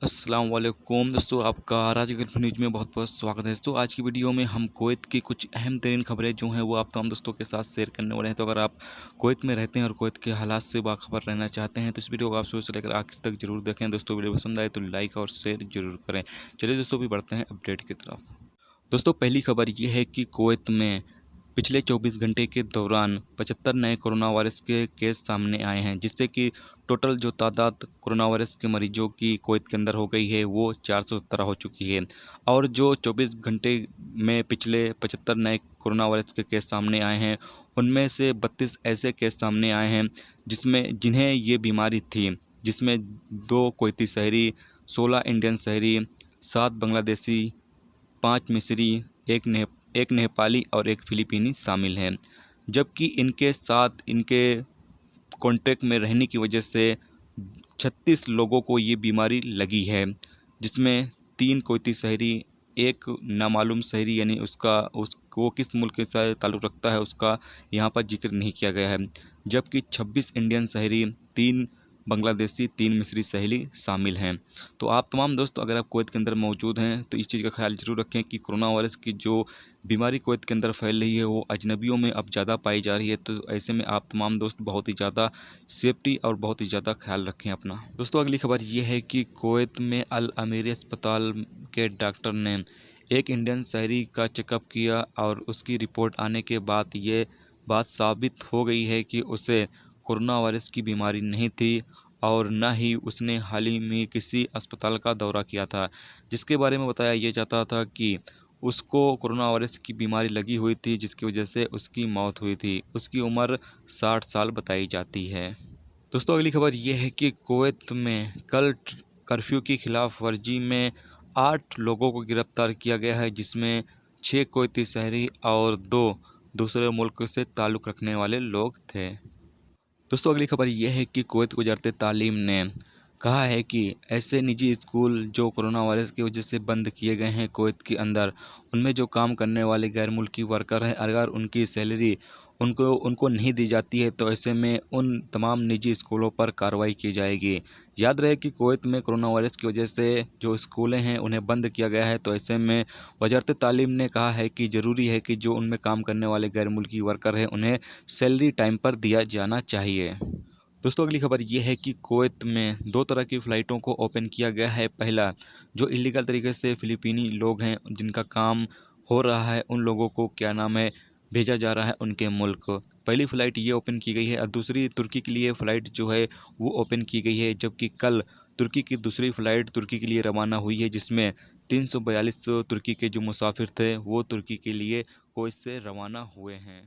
अस्सलामुअलैकुम दोस्तों, आपका आज के न्यूज़ में बहुत बहुत स्वागत है। दोस्तों, आज की वीडियो में हम कुवैत की कुछ अहम तरीन खबरें जो हैं वो आप तमाम दोस्तों के साथ शेयर करने वाले हैं। तो अगर आप कुवैत में रहते हैं और कुवैत के हालात से बाखबर रहना चाहते हैं तो इस वीडियो को आप शुरू से लेकर आखिर तक जरूर देखें। दोस्तों, वीडियो पसंद आए तो लाइक और शेयर जरूर करें। चलिए दोस्तों, भी बढ़ते हैं अपडेट की तरफ। दोस्तों, पहली खबर ये है कि कुवैत में पिछले 24 घंटे के दौरान 75 नए कोरोना वायरस के केस सामने आए हैं, जिससे कि टोटल जो तादाद कोरोना वायरस के मरीजों की कुवैत के अंदर हो गई है वो 417 हो चुकी है। और जो 24 घंटे में पिछले 75 नए कोरोना वायरस के केस सामने आए हैं उनमें से 32 ऐसे केस सामने आए हैं जिन्हें ये बीमारी थी, जिसमें 2 कुवैती शहरी, 16 इंडियन शहरी, 7 बांग्लादेशी, 5 मिस्री, एक नेपाली और एक फिलीपीनी शामिल हैं। जबकि इनके साथ इनके कॉन्टैक्ट में रहने की वजह से 36 लोगों को ये बीमारी लगी है, जिसमें 3 कुवैती शहरी, एक नामालूम शहरी यानी वो किस मुल्क के साथ ताल्लुक़ रखता है उसका यहाँ पर जिक्र नहीं किया गया है। जबकि 26 इंडियन शहरी, 3 बांग्लादेशी, 3 मिस्री शहरी शामिल हैं। तो आप तमाम दोस्त अगर आप कुवैत के अंदर मौजूद हैं तो इस चीज़ का ख्याल जरूर रखें कि कोरोना वायरस की जो बीमारी कुवैत के अंदर फैल रही है वो अजनबियों में अब ज़्यादा पाई जा रही है। तो ऐसे में आप तमाम दोस्त बहुत ही ज़्यादा सेफ्टी और बहुत ही ज़्यादा ख्याल रखें अपना। दोस्तों, अगली खबर ये है कि कुवैत में अल अमीरी अस्पताल के डॉक्टर ने एक इंडियन शहरी का चेकअप किया और उसकी रिपोर्ट आने के बाद ये बात साबित हो गई है कि उसे कोरोना वायरस की बीमारी नहीं थी और न ही उसने हाल ही में किसी अस्पताल का दौरा किया था, जिसके बारे में बताया ये जाता था कि उसको कोरोना वायरस की बीमारी लगी हुई थी, जिसकी वजह से उसकी मौत हुई थी। उसकी उम्र 60 साल बताई जाती है। दोस्तों, अगली खबर ये है कि कुवैत में कल कर्फ्यू की खिलाफ वर्जी में 8 लोगों को गिरफ्तार किया गया है, जिसमें 6 कुवैती शहरी और 2 दूसरे मुल्क से ताल्लुक़ रखने वाले लोग थे। दोस्तों, अगली खबर यह है कि कुवैत वज़ारत तालीम ने कहा है कि ऐसे निजी स्कूल जो कोरोना वायरस की वजह से बंद किए गए हैं कुवैत के अंदर, उनमें जो काम करने वाले गैर मुल्की वर्कर हैं, अगर उनकी सैलरी उनको नहीं दी जाती है तो ऐसे में उन तमाम निजी स्कूलों पर कार्रवाई की जाएगी। याद रहे कि कुवैत में कोरोना वायरस की वजह से जो स्कूलें हैं उन्हें बंद किया गया है। तो ऐसे में वज़ारत तालीम ने कहा है कि ज़रूरी है कि जो उनमें काम करने वाले गैर मुल्की वर्कर हैं उन्हें सैलरी टाइम पर दिया जाना चाहिए। दोस्तों, अगली खबर ये है कि कुवैत में 2 तरह की फ़्लाइटों को ओपन किया गया है। पहला, जो इलीगल तरीके से फ़िलिपीनी लोग हैं जिनका काम हो रहा है, उन लोगों को क्या नाम है भेजा जा रहा है उनके मुल्क। पहली फ़्लाइट ये ओपन की गई है और दूसरी तुर्की के लिए फ़्लाइट जो है वो ओपन की गई है। जबकि कल तुर्की की दूसरी फ़्लाइट तुर्की के लिए रवाना हुई है, जिसमें 342 तुर्की के जो मुसाफिर थे वो तुर्की के लिए कुवैत से रवाना हुए हैं।